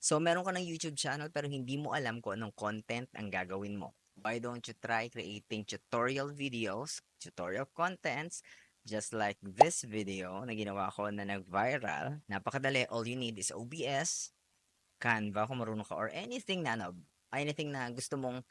So, meron ka ng YouTube channel pero hindi mo alam kung anong content ang gagawin mo. Why don't you try creating tutorial videos, tutorial contents, just like this video na ginawa ko na nag-viral. Napakadali. All you need is OBS, Canva kung marunong ka, or anything na anything na gusto mong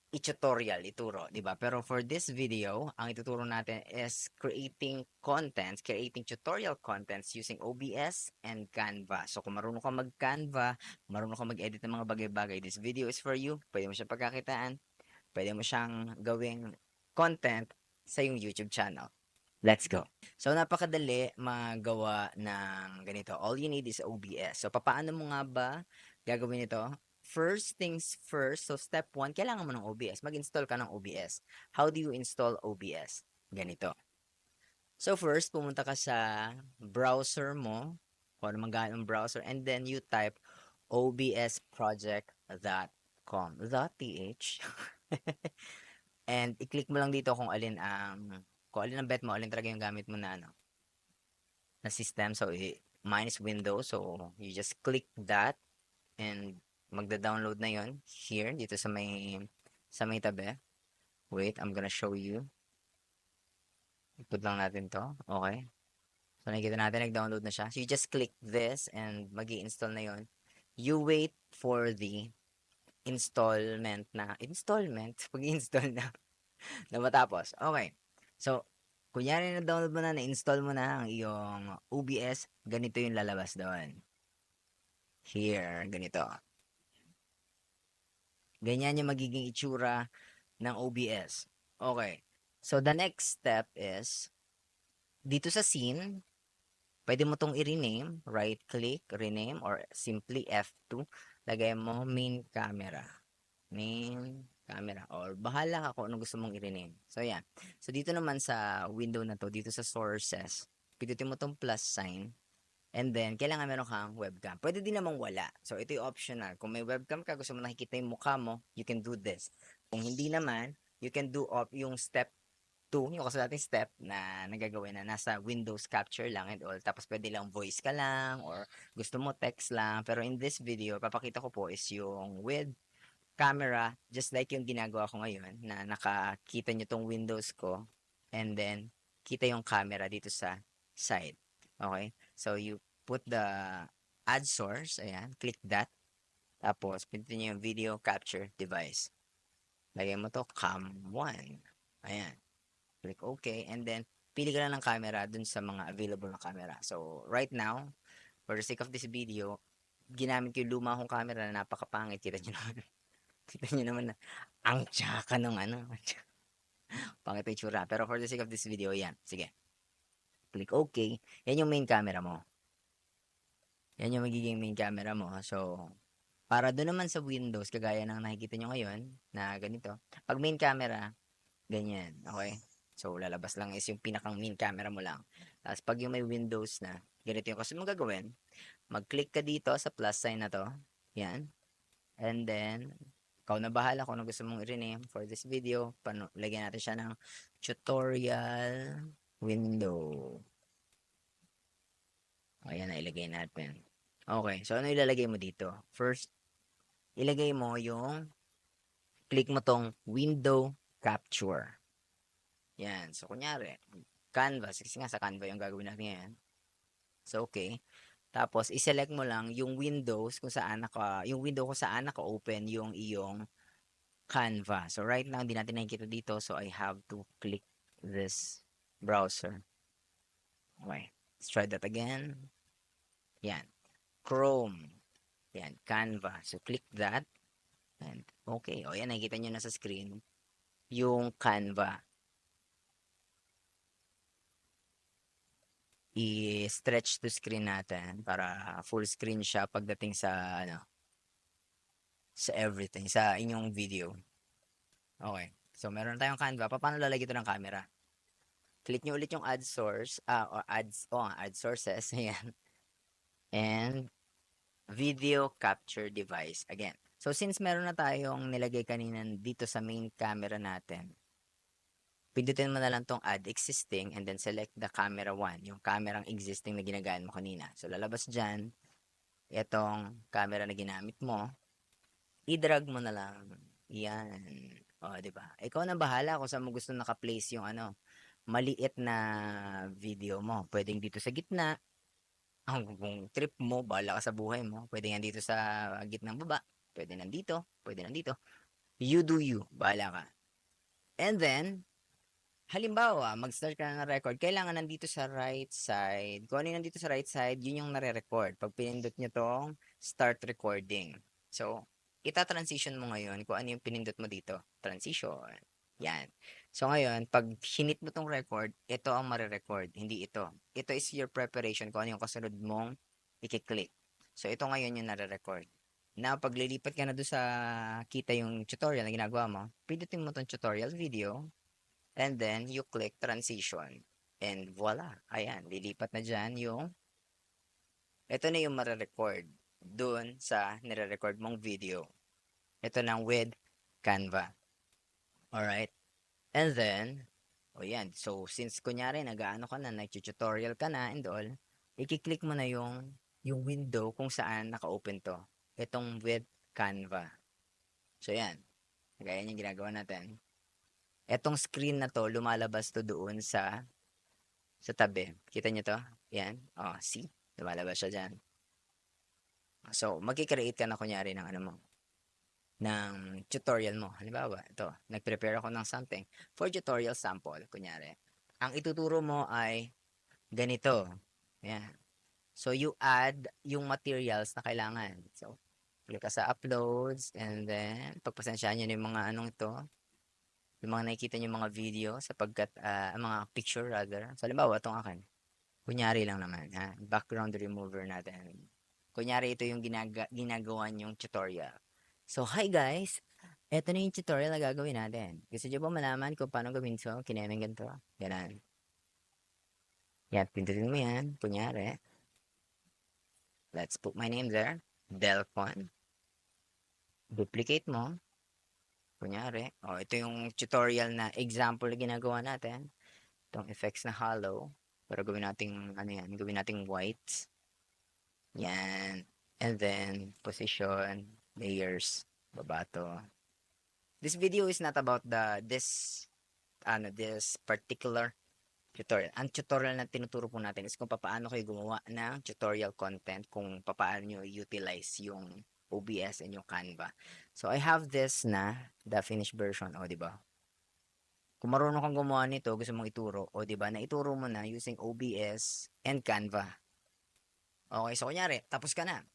i-tutorial, ituro, 'di ba? Pero for this video, ang ituturo natin is creating contents, creating tutorial contents using OBS and Canva. So kung marunong ka mag-Canva, marunong ka mag-edit ng mga bagay-bagay, this video is for you. Pwede mo siyang pagkakitaan, pwede mo siyang gawing content sa yung YouTube channel. Let's go. So, napakadali magawa ng ganito. All you need is OBS. So, papaano mo nga ba gagawin ito? First things first, so step 1, kailangan mo ng OBS. Mag-install ka ng OBS. How do you install OBS? Ganito. So, first, pumunta ka sa browser mo, kung ano man ang browser, and then you type obsproject.com. .th. And i-click mo lang dito kung alin ang bet mo, alin talaga yung gamit mo na system. So, mine is Windows. So, you just click that and magda-download na yon here, dito sa may tabi. Wait, I'm gonna show you. Iput lang natin to. Okay. So, nakikita natin, nag-download na siya. So, you just click this and mag-i-install na yon. You wait for the pag-install na matapos. Okay. So, kunyari na-download mo na-install mo na ang iyong OBS, ganito yung lalabas doon. Here, ganito. Ganyan yung magiging itsura ng OBS. Okay. So, the next step is, dito sa scene, pwede mo tong i-rename, right-click, rename, or simply F2, lagay mo main camera. Main camera, or bahala ka kung ano gusto mong i-rename. So, yan. So, dito naman sa window na to, dito sa sources, pindutin mo tong plus sign, and then, kailangan meron kang webcam. Pwede din namang wala. So, ito yung optional. Kung may webcam ka, gusto mo nakikita yung mukha mo, you can do this. Kung hindi naman, you can do yung step 2, yung kasi nating step na nagagawin na nasa Windows capture lang and all. Tapos, pwede lang voice ka lang, or gusto mo text lang. Pero in this video, papakita ko po is yung with camera, just like yung ginagawa ko ngayon, na nakakita nyo tong windows ko, and then, kita yung camera dito sa side. Okay? So, you put the add source, ayan, click that, tapos, pindutin nyo yung video capture device. Lagay mo to, cam 1. Ayan. Click OK, and then, pili ka lang ng camera dun sa mga available na camera. So, right now, for the sake of this video, ginamit ko yung luma kong camera na napakapangit. Kita nyo naman. Kita nyo naman na ang tsaka nung pangit yung tsura. Pero for the sake of this video, yan. Sige. Click OK. Yan yung main camera mo. Yan yung magiging main camera mo. So, para doon naman sa Windows, kagaya ng nakikita nyo ngayon, na ganito. Pag main camera, ganyan. Okay? So, lalabas lang is yung pinakang main camera mo lang. Tapos, pag yung may Windows na, ganito yung kasi mong gagawin. Mag-click ka dito sa plus sign na to. Yan. And then, ikaw na bahala kung ano gusto mong i-rename for this video. Lagyan natin siya ng tutorial window. Ayan na, ilagay natin. Okay, so ano ilalagay mo dito? First, ilagay mo click mo tong window capture. Yan, so kunyari, canvas, kasi nga sa Canva yung gagawin natin ngayon. So, okay. Tapos, iselect mo lang yung windows kung saan yung window kung saan naka-open yung iyong Canva. So, right now, hindi natin nakikita dito. So, I have to click this browser. Okay. Let's try that again. Yan. Chrome. Yan. Canva. So, click that. And, okay. O, yan. Nakikita nyo na sa screen yung Canva. I-stretch to screen natin para full screen siya pagdating sa everything, sa inyong video. Okay. So, meron tayong Canva. Paano lalagay ito ng camera? Click nyo ulit yung add source, add sources, ayan. And video capture device, again. So, since meron na tayong nilagay kanina dito sa main camera natin, pindutin mo na lang tong add existing and then select the camera 1, yung camera existing na ginagaan mo kanina. So, lalabas dyan, itong camera na ginamit mo, i-drag mo na lang. Yan. O, di ba? Ikaw na bahala kung saan mo gusto naka-place yung maliit na video mo. Pwedeng dito sa gitna. Kung trip mo, bahala ka sa buhay mo. Pwede yan dito sa gitnang baba. Pwede nandito. Pwede nandito. You do you. Bahala ka. And then, halimbawa, mag-start ka na ng record, kailangan nandito sa right side. Kung ano yung nandito sa right side, yun yung nare-record. Pag pinindot nyo tong start recording. So, ita-transition mo ngayon kung ano yung pinindot mo dito. Transition. Yan. So, ngayon, pag hinit mo tong record, ito ang mare-record, hindi ito. Ito is your preparation kung ano yung kasunod mong i-click. So, ito ngayon yung nare-record. Na pag lilipat ka na doon sa kita yung tutorial na ginagawa mo, pindutin mo tong tutorial video, and then you click transition. And voila, ayan, lilipat na dyan ito na yung mare-record dun sa nire-record mong video. Ito nang with Canva. Alright? And then, yan. So, since kunyari, nag-ano ka na, nag-tutorial ka na and all, i-click mo na yung window kung saan naka-open to. Itong with Canva. So, yan. Gaya yung ginagawa natin. Etong screen na to, lumalabas to doon sa tabi. Kita nyo to? Yan. Oh, see? Lumalabas siya dyan. So, magkikreate ka na kunyari ng ng tutorial mo. Halimbawa, ito, nag-prepare ako ng something for tutorial sample, kunyari. Ang ituturo mo ay ganito. Yan. So, you add yung materials na kailangan. So, click ka sa uploads and then, pagpasensyahan nyo yung mga anong ito, yung mga nakikita nyo mga video sapagkat, mga picture rather. So, halimbawa, itong akin. Kunyari lang naman, ha? Background remover natin. Kunyari, ito yung ginagawa yung tutorial. So, hi guys! Ito na yung tutorial na gagawin natin. Gusto nyo ba malaman kung paano gawin so? Kineming ganito. Ganan. Yan, pindutin mo yan. Kunyari. Let's put my name there. Delphon. Duplicate mo. Kunyari. O, ito yung tutorial na example na ginagawa natin. Itong effects na hollow. Pero gawin nating, gawin nating white. Yan. And then, position, layers, baba to. This video is not about this particular tutorial. Ang tutorial na tinuturo po natin is kung paano kayo gumawa ng tutorial content, kung paano nyo utilize yung OBS and yung Canva. So, I have this na, the finished version. O, di ba? Kung marunong kang gumawa nito, gusto mong ituro, o, di ba, naituro mo na using OBS and Canva. Okay, so kunyari, tapos ka na.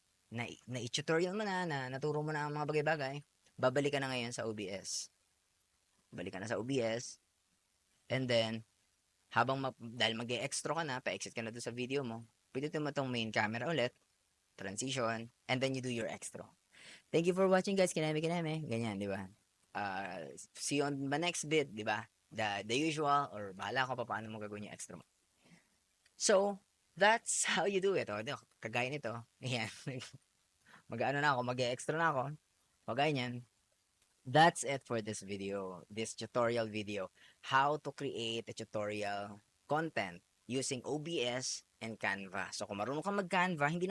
Na-tutorial mo na, naturo mo na ang mga bagay-bagay. Babalik ka na ngayon sa OBS. Balik ka na sa OBS. And then, dahil mag-e-extra ka na, pa-exit ka na doon sa video mo, pindutin mo tong main camera ulit, transition, and then you do your extra. Thank you for watching guys, kineme. Ganyan, di ba? See you on the next bit, di ba? The usual, or bahala ko pa paano mo gagawin yung extra mo. So, that's how you do it. O, kagaya nito. Ayan. Mag-ano na ako, mag-e-extra na ako. Kagaya niyan. That's it for this video, this tutorial video. How to create a tutorial content using OBS and Canva. So kung marunong ka mag-Canva, hindi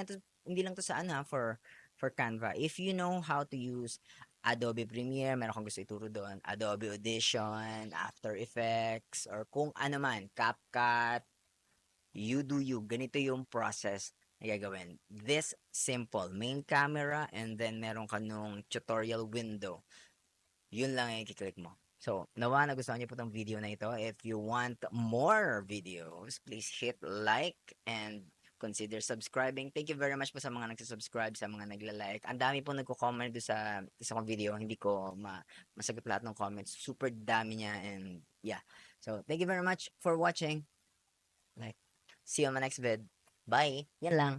lang to sa for Canva. If you know how to use Adobe Premiere, meron kang gusto ituro doon, Adobe Audition, After Effects, or kung ano man, CapCut, you do you. Ganito yung process na gagawin. This simple, main camera, and then meron ka nung tutorial window. Yun lang yung i-click mo. So, nawa nagustuhan niyo po itong video na ito. If you want more videos, please hit like and consider subscribing. Thank you very much po sa mga nagsasubscribe, sa mga nagla-like. Ang dami po nagko-comment doon sa isa kong video. Hindi ko masagot lahat ng comments. Super dami niya and yeah. So, thank you very much for watching. Like, see you on my next vid. Bye. Yan lang.